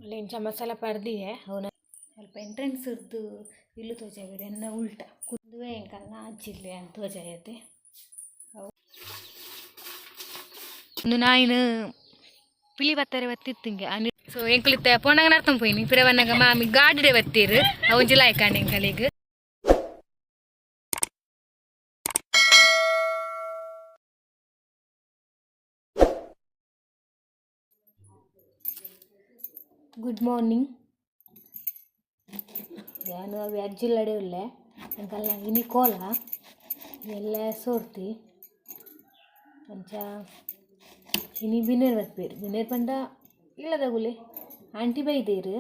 ಲೆಂಚ ಮಸಾಲ ಪರ್ದಿಯೆ ಅವನ ಸ್ವಲ್ಪ ಎಂಟ್ರೆನ್ಸ್ ಇರ್ದು ಇಲ್ಲು ತೋಜಾವೇರು ಎನ್ನ ಉಲ್ಟ ಕುದುವೆ ಎಂಕಲ್ನ ಆಚಿಲ್ಲೆ ಅಂತ ತೋಜಾಯತೆ ಅವು ಒಂದು ನಾಯಿನ ಪಿಲಿ ಬತ್ತಾರೆ ಬತ್ತಿತ್ತಿಂಗೆ ಸೊ ಎಂಕುಲಿತ್ತ ಪೋಣಂಗ ನಡ್ತಂ ಪೋಯಿನಿ ಪಿರವನ್ನಗ ಮಾಮಿ ಗಾಡಿಡೆ ಬತ್ತೀರು ಅವು ಲಾಯ್ಕಾಂಡೆ ಎಂಕಲಿಗೆ ಗುಡ್ ಮಾರ್ನಿಂಗ್ ನಾನು ಅವು ಅಜ್ಜಿಲ್ಲಡೆ ಉಳ್ಳೆ ಎಂಕಲ್ಲ ಇನಿ ಕೋಲ ಎಲ್ಲ ಸೋರ್ತಿ ಅಂಚ ಇನಿ ಬಿನೇರ್ ಬತ್ಬೇರು ಬಿನೇರ್ ಪಂಡ ಇಲ್ಲದಾಗುಲೆ ಆಂಟಿ ಬೈದೇರು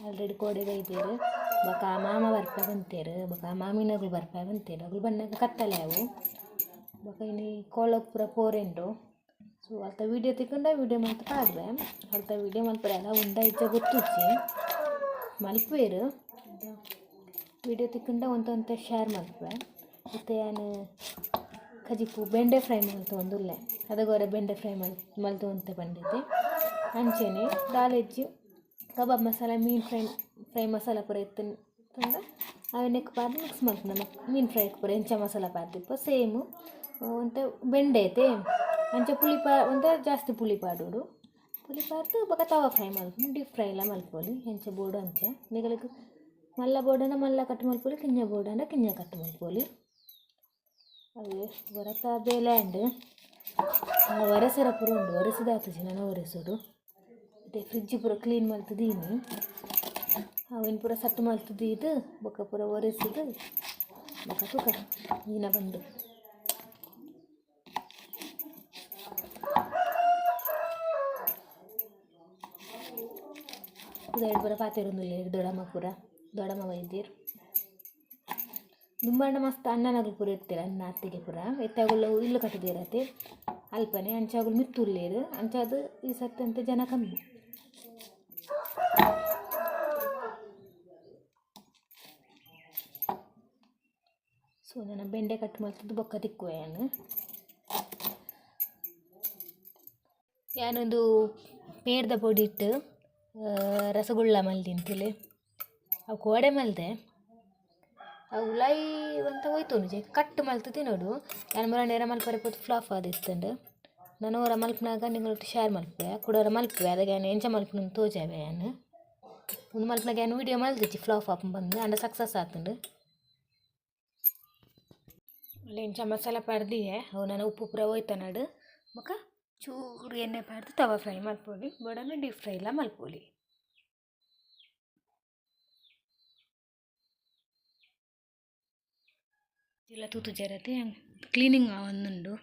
ಆಲ್ರೆಡಿ ಕೋಡೆ ಬೈದೇರು ಬೊಕ ಮಾಮ ಬರ್ಪೆ ಬಂತೇರು ಬೊಕ ಮಾಮಿನಗಳು ಬರ್ಪೆ ಬಂತೇರು ಅಗಳು ಬಣ್ಣಗೆ ಕತ್ತಲೆ ಅವು ಬೊಕ ಇನಿ ಕೋಲಕ್ಕೆ ಪೂರ ಪೋರೆಂಡು ಸೊ ಅರ್ಥ ವೀಡಿಯೋ ತಿಕ್ಕೊಂಡ ವೀಡಿಯೋ ಮಾತ್ರ ಪಾಡ್ವೆ ಅರ್ಥ ವೀಡಿಯೋ ಮಲ್ಪರೆ ಅಲ್ಲ ಉಂಡ ಇಜ್ಜ ಗೊತ್ತುಚ್ಚಿ ಮಲ್ಪೇರು ವೀಡಿಯೋ ತಿಕ್ಕೊಂಡ ಒಂತ ಶೇರ್ ಮಲ್ಪೆ ಮತ್ತು ನಾನು ಕಜಿಪು ಬೆಂಡೆ ಫ್ರೈ ಮಲ್ತು ಒಂದುಲ್ಲೆ ಅದಗೋರೆ ಬೆಂಡೆ ಫ್ರೈ ಮಲ್ತು ಅಂತ ಬಂದಿದ್ದೆ ಅಂಚೆನೆ ದಾಲೆಜ್ಜಿ ಕಬಾಬ್ ಮಸಾಲ ಮೀನು ಫ್ರೈ ಮಸಾಲ ಪೂರ ಇತ್ತು ತಂದ ಅವನ್ನಕ್ಕೆ ಪಾರ್ದು ಮಿಕ್ಸ್ ಮಾಡ್ತು ನಮ್ಮ ಮೀನು ಫ್ರೈಗೆ ಪೂರ ಎಂಚ ಮಸಾಲ ಪಾರ್ದಿಪ್ಪ ಸೇಮು ಅಂತ ಬೆಂಡೆ ಐತೆ ಅಂಚ ಪುಳಿ ಒಂತ ಜಾಸ್ತಿ ಪುಳಿ ಪಾಡೋಡು ಪುಳಿ ಪಾರ್ದು ಬೊಕ ತವ ಫ್ರೈ ಮಲ್ಪು ಡೀಪ್ ಫ್ರೈ ಎಲ್ಲ ಮಲ್ಪೊಲಿ ಎಂಚ ಬೋರ್ಡು ಅಂಚ ನಿಗಳಿಗೆ ಮಲ್ಲ ಬೋರ್ಡನ ಮಲ್ಲ ಕಟ್ ಮಲ್ಪೊಲಿ ಕಿಂಜ ಬೋರ್ಡನ ಕಿಂಜ ಕಟ್ ಮಲ್ಪೊಲಿ ಅದೇ ಹೊರತ ಬೇಲ್ಯಾಂಡ್ ಒರೆಸರ ಪೂರ ಉಂಡು ಒರೆಸಿದಾತಜಿ ನಾನು ಒರೆಸೋಡು ಮತ್ತು ಫ್ರಿಜ್ ಪೂರ ಕ್ಲೀನ್ ಮಲ್ತದೀನಿ ಅವೇನು ಪೂರ ಸಟ್ಟು ಮಲ್ತದೀದು ಬೊಕ ಪೂರ ಒರೆಸಿದು ಬೊಕ ತೂಕ ಮೀನ ಬಂದು ಇದು ಪೂರ ಪಾತೆರೊಂದುಲ್ಲೆ ದೊಡಮ್ಮ ಬೈದೇರು ದುಂಬಣ್ಣ ಮಸ್ತ್ ಅನ್ನನಗಳು ಪೂರ ಇರ್ತೀರ ಅನ್ನ ಅತ್ತಿಗೆ ಪೂರ ಎತ್ತಾಗುಲ್ಲ ಇಲ್ಲು ಕಟ್ಟಿದಿರತ್ತೆ ಅಲ್ಪನೆ ಅಂಚಾಗುಲು ಮಿತ್ತುಲ್ಲೇರು ಅಂಚಾದು ಈ ಸತ್ತು ಅಂತ ಜನ ಕಮ್ಮಿ ಸೊ ನಾನು ಬೆಂಡೆ ಕಟ್ ಮಾಡ್ತಿದ್ದು ಬೊಕ್ಕ ತಿಕ್ಕುವೆ ನಾನೊಂದು ಪೇರ್ದ ಪೊಡಿ ಇಟ್ಟು ರಸಗುಳ್ಳ ಮಲ್ದಿಂತಿಲೆ ಅವು ಕೋಡೆ ಮಲ್ದೆ ಅವು ಲೈ ಅಂತ ಹೋಯ್ತು ನಿಜ ಕಟ್ ಮಲ್ತು ತಿನ್ನೋಡು ನಾನು ಮರ ನೇರ ಮಲ್ಪರೆ ಪೋತು ಫ್ಲಾಪ್ ಆದಿತ್ತಂಡು ನಾನು ಅವರ ಮಲ್ಪನಾಗ ನಿങ്ങളೊಟ್ಟು ಶೇರ್ ಮಲ್ಪೆ ಕೊಡೋರ ಮಲ್ಪೆ ಅದಕ್ಕೆ ನಾನು ಎಂಚ ಮಲ್ಪನ ತೋಜಾವೆ ನಾನು ಒಂದು ಮಲ್ಪನಾಗ ನಾನು ವೀಡಿಯೋ ಮಲ್ದಿಚ್ಚಿ ಫ್ಲಾಪ್ ಆಪ್ ಬಂದು ಅಂಡ ಸಕ್ಸಸ್ ಆತಂಡು ಅಲ್ಲಿ ಎಂಚ ಮಸಾಲ ಪರ್ದಿಯೆ ಅವು ನಾನು ಉಪ್ಪು ಪೂರ ಹೋಯ್ತನಾಡು ಬೊಕ ಚೂರು ಎಣ್ಣೆ ಪಾರ್ದು ತವ ಫ್ರೈ ಮಲ್ಪೊಲಿ ಬೋಡನ್ನು ಡೀಪ್ ಫ್ರೈ ಎಲ್ಲ ಮಲ್ಪೊಲಿ ಎಲ್ಲ ತೂತು ಜರತೆ ಕ್ಲೀನಿಂಗ್ ಒಂದುಂಡು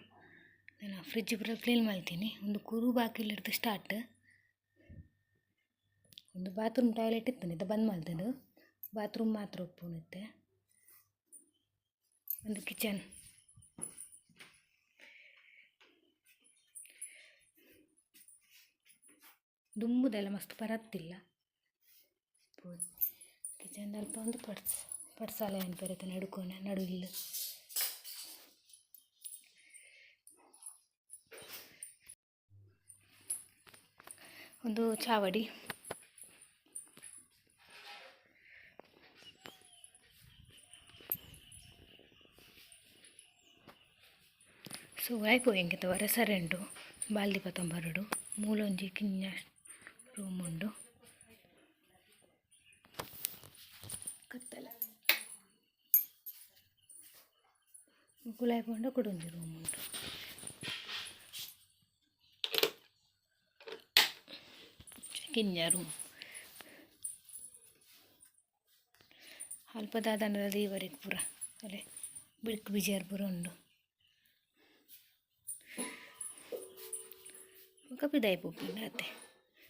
ನಾನು ಫ್ರಿಜ್ ಪೂರ ಕ್ಲೀನ್ ಮಾಡ್ತೀನಿ ಒಂದು ಕುರು ಬಾಕಿಲಿಡ್ದು ಸ್ಟಾರ್ಟ್ ಒಂದು ಬಾತ್ರೂಮ್ ಟಾಯ್ಲೆಟ್ ಇತ್ತು ಇದು ಬಂದ್ ಮಾಡ್ದು ಬಾತ್ರೂಮ್ ಮಾತ್ರ ಒಪ್ಪುತ್ತೆ ಒಂದು ಕಿಚನ್ ದುಂಬುದೆಲ್ಲ ಮಸ್ತ್ ಪರತ್ತಿಲ್ಲ ಕಿಚನ್ ಅಲ್ಪ ಒಂದು ಪಡ್ಸಾಲೆ ಅನ್ಪರತ್ತೆ ನಡುಕೋನೆ ನಡು ಇಲ್ಲ ಒಂದು ಚಾವಡಿ ಸೊ ಆಯ್ಪೋಯಂಗಿತ ಒರೆಸರೆಂಡು ಬಾಲ್ದಿ ಪತ್ತೊಂಬರಡು ಮೂಲೊಂಜಿ ಕಿಂಜ ರೂಮ್ ಉಂಡು ಕತ್ತಲೆ ಕುಳಾಯ್ಪಂಡ ಕೊಡೊಂಜಿ ರೂಮ್ ಉಂಟು ಕಿಂಜ ರೂಮ್ ಅಲ್ಪ ದಾದನದ ದೀವರಿಗೆ ಪೂರ ಅಲ್ಲೇ ಬಿಡ್ಕು ಬಿಜಿಯರ್ ಪೂರ ಉಂಡು ಕಪಿದಾಯಿ ಪೋಪಿಂಡ ಅತ್ತೆ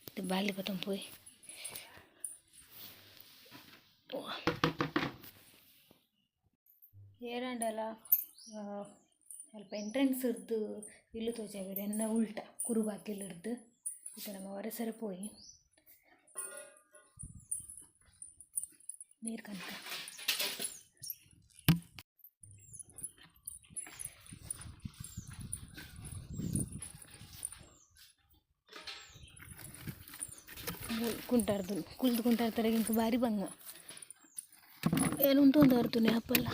ಇದು ಬಾಲ್ದಿ ಪತ್ತಂ ಪೋಯ್ ಏರಂಡಲ ಸ್ವಲ್ಪ ಎಂಟ್ರೆನ್ಸ್ ಇರ್ದು ಇಲ್ಲು ತೋಜಾವೇರು ಎನ್ನ ಉಲ್ಟ ಕುರು ಬಾಕಿಲಿರ್ದು ಇದು ನಮ್ಮ ಒರೆಸರೆ ಪೋಯಿ ನೀರು ಕನಕ ಕುಂಟಾರ್ದು ಕುಲ್ದು ಕುಂಟಾರ್ತಾರೆ ಇಂಕ ಬಾರಿ ಬಂಗ ಏನು ಉಂಟು ಅರ್ತುನೆ ಹಪ್ಪಲ್ಲ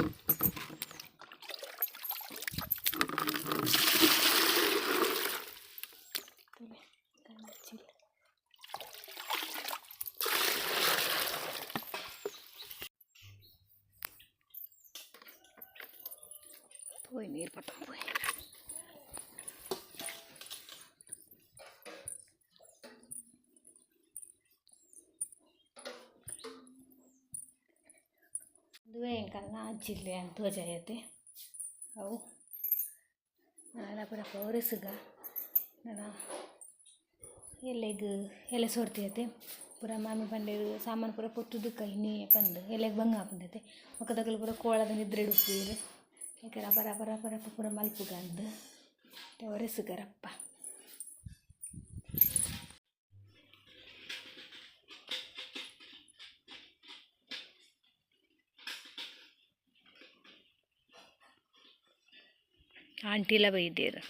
పోయి నీరు పట్టం పోయి दुए इंकल्ला जिल्ले अंत जायते अವು ನಾನು ಪುರ ಪೌರಸ್ಗ ನಾನು ಎಲೆ ಸೋರ್ತಿಯತೆ ಪುರ ಮಾಮಿ ಪಂಡೇರು ಸಾಮಾನು ಪೂರ ಪೊತ್ತುದು ಕೈನಿ ಪಂದು ಎಲೆಗೆ ಬಂಗ ಹಾಕೊಂಡೈತೆ ಒಕ್ಕದಕ್ಕಲು ಪೂರ ಕೋಳದ ನಿದ್ರೆ ಉಪ್ಪೀರು ಯಾಕೆ ರಪ ರಪ ರಪ ರಪ ಪೂರ ಮಲ್ಪುಗಂದು ಒರೆಸುಗರಪ್ಪ ಆಂಟಿಲ ಬೈದೇರು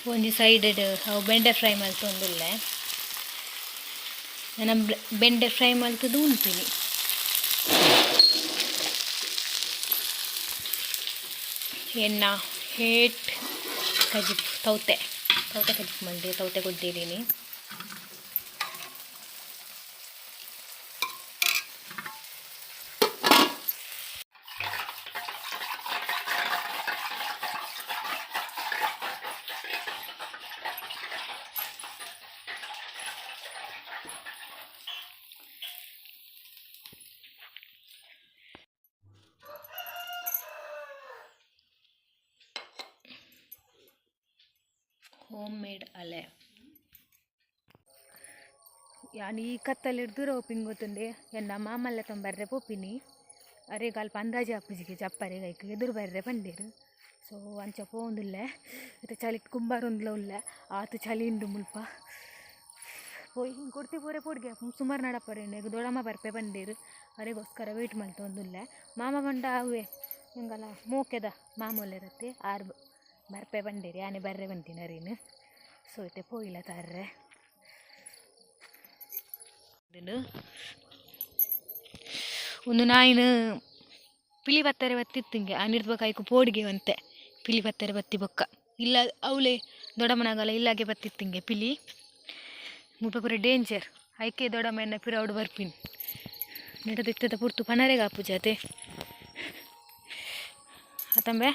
ಒಂಜಿ ಸೈಡ್ ಅವು ಬೆಂಡೆ ಫ್ರೈ ಮಲ್ತೊಂದುಲ್ಲೆ ನಾನು ಬೆಂಡೆ ಫ್ರೈ ಮಲ್ತದ್ದು ಉಂತೀನಿ ಎಣ್ಣ ಹೇಟ್ ಕಜಿಪ್ ತೌತೆ ಕಜಿಪ್ ಮಲ್ದೆ ತೌತೆ ಕೊಟ್ಟಿದ್ದೀನಿ ಹೋಮ್ ಮೇಡ್ ಅಲೆ ಯಾನ್ ಈ ಕತ್ತಲ್ಲಿ ಹಿಡ್ದು ರೋಪಿಂಗ್ ಗೊತ್ತುಂಡೆ ಎನ್ನ ಮಾಮಲ್ಲ ತೊಂಬರ್ರೆ ಪೋಪಿನಿ ಅರೆ ಅಲ್ಪ ಅಂದಾಜು ಅಪ್ಪಜಿಗೆ ಚಪ್ಪರೆ ಕೈಕ್ ಎದುರು ಬರ್ರೆ ಪಂಡೇರು ಸೊ ಅಂಚ ಪೋಂದುಲ್ಲೆ ಮತ್ತು ಚಳಿ ಕುಂಬಾರೊಂದುಲ ಉಲ್ಲೆ ಆತು ಚಳಿ ಉಂಡು ಮುಲ್ಪ ಪೋಯಿ ಹಿಂಗೆ ಕೊಡ್ತಿ ಪೂರೆ ಪೋಡ್ಗೆ ಸುಮಾರು ನಡಪ್ಪರೆ ಈಗ ದೊಡಮ್ಮ ಬರ್ಪೆ ಪಂಡೇರು ಅರೆಗೋಸ್ಕರ ವೆಯ್ಟ್ ಮಲ್ತೊಂದುಲ್ಲೆ ಮಾಮ ಬಂಡ ಅವೇ ಹಿಂಗಲ್ಲ ಮೋಕೆದ ಮಾಮೂಲೆ ಇರತ್ತೆ ಆರು ಬರ್ಪೆ ಬಂಡೇರಿ ಆನೆ ಬರ್ರೆ ಬಂತೀನಿ ಅರಿನು ಸೋಯ್ತೆ ಪೋಯಿಲ್ಲ ತಾರ್ರೆ ಒಂದು ನಾಯಿನ ಪಿಲಿ ಬತ್ತಾರೆ ಬತ್ತಿತ್ತಿಂಗೆ ಆನಿರ್ದ ಕಾಯ್ಕು ಪೋಡಿಗೆ ಅಂತೆ ಪಿಲಿ ಬತ್ತಾರೆ ಬತ್ತಿ ಬೊಕ್ಕ ಇಲ್ಲ ಅವಳೆ ದೊಡ್ಡಮ್ಮನಾಗಲ್ಲ ಇಲ್ಲಾಗೆ ಬತ್ತಿತ್ತಿಂಗೆ ಪಿಲಿ ಮುಪ್ಪ ಪೂರ ಡೇಂಜರ್ ಐಕೆ ದೊಡ್ಡಮ್ಮನ ಪಿರೌಡು ಬರ್ಪಿನ್ ನೆಡದಿತ್ತದ ಪುರ್ತು ಪನರೆಗ ಅಪ್ಪು ಜಾತೆ ಆತಂಬೆ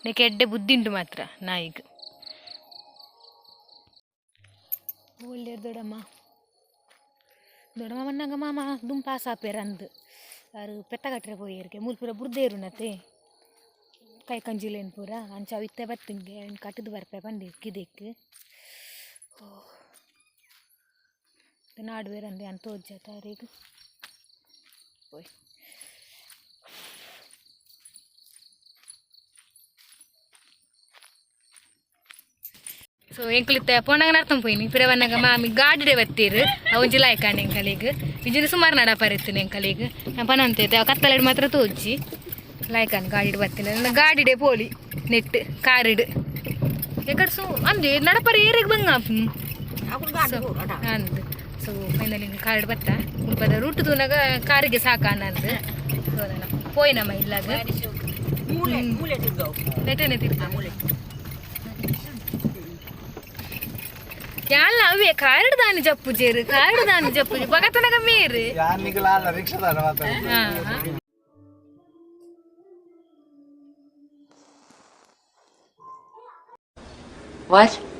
ನೆಕ್ಕೆ ಎಡ್ಡೆ ಬುದ್ಧಿಂಟು ಮಾತ್ರ ನಾಯಿಗೆ ಒಳ್ಳೆ ದೊಡ್ಡಮ್ಮ ಮನ್ನಾಗ ಮಾಮ ದುಂಪಾ ಸಾಪೇರ ಅಂದು ಯಾರು ಪೆತ್ತಗಟ್ರೆ ಪೋಯರ್ಗೆ ಮೂಲ್ಪುರ ಬುರ್ದೇರು ನತೆ ಕೈ ಕಂಜಿಲೇನು ಪೂರ ಅಂಚ ವಿತ್ತೆ ಬತ್ತಿನ್ಗೆ ಕಟ್ಟದು ಬರ್ಪೆ ಬಂದೆ ಕಿದಕ್ಕೆ ನಾಡುವೇರಂದೆ ಅಂತ ತೋಜ್ಜ ತಾರೀಗು ಓಯ್ ಸೊ ಎಂಕ್ಲಿತ್ತೆ ಪೊಂಡಂಗ ನರ್ತಂ ಪೋಯಿನಿ ಪಿರವನ್ನಗ ಮಾಮಿ ಗಾಡಿಡೆ ಬತ್ತೀರು ಅವಂಜಿ ಲಾಯ್ಕಾಂಡ್ ಎಂಕಲಿಗೆ ಇಜಿನ ಸುಮಾರು ನಡಪರಿತ್ತು ಎಂಕಲಿಗೆ ನಾನು ಪನಂತೈತೆ ಅವು ಕತ್ತಲೆಡ್ ಮಾತ್ರ ತೋಜಿ ಲಾಯ್ಕಾಂಡ್ ಗಾಡಿಡ್ ಬತ್ತೀನಿ ನನ್ನ ಗಾಡಿಡೆ ಪೋಲಿ ನೆಟ್ ಕಾರಿಡ್ ಎಕಡೆ ಅಂದೆ ನಡಪರಿ ಏರಿಗೆ ಬಂಗ ಅಂದು ಸೊ ಫೈನಲಿ ಕಾರಿಡ್ ಬತ್ತ ಮುಲ್ಪದ ರೂಟ್ ತೂನಾಗ ಕಾರಿಗೆ ಸಾಕಾನ ಅಂದು ಸೊ ನಾನು ಪೋಯಿನಮ್ಮ ಇಲ್ಲಾಗ ನೆಟ್ಟನೆ ತಿರ್ತ ಯಾಲ್ಲ ಅವೇ ಕಾರಡ್ ದಾನಿ ಜಪ್ಪು ಜೇರು ಕಾರಡ್ ದಾನಿ ಜಪ್ಪು ಬಗತನಗ ಮೇರು What?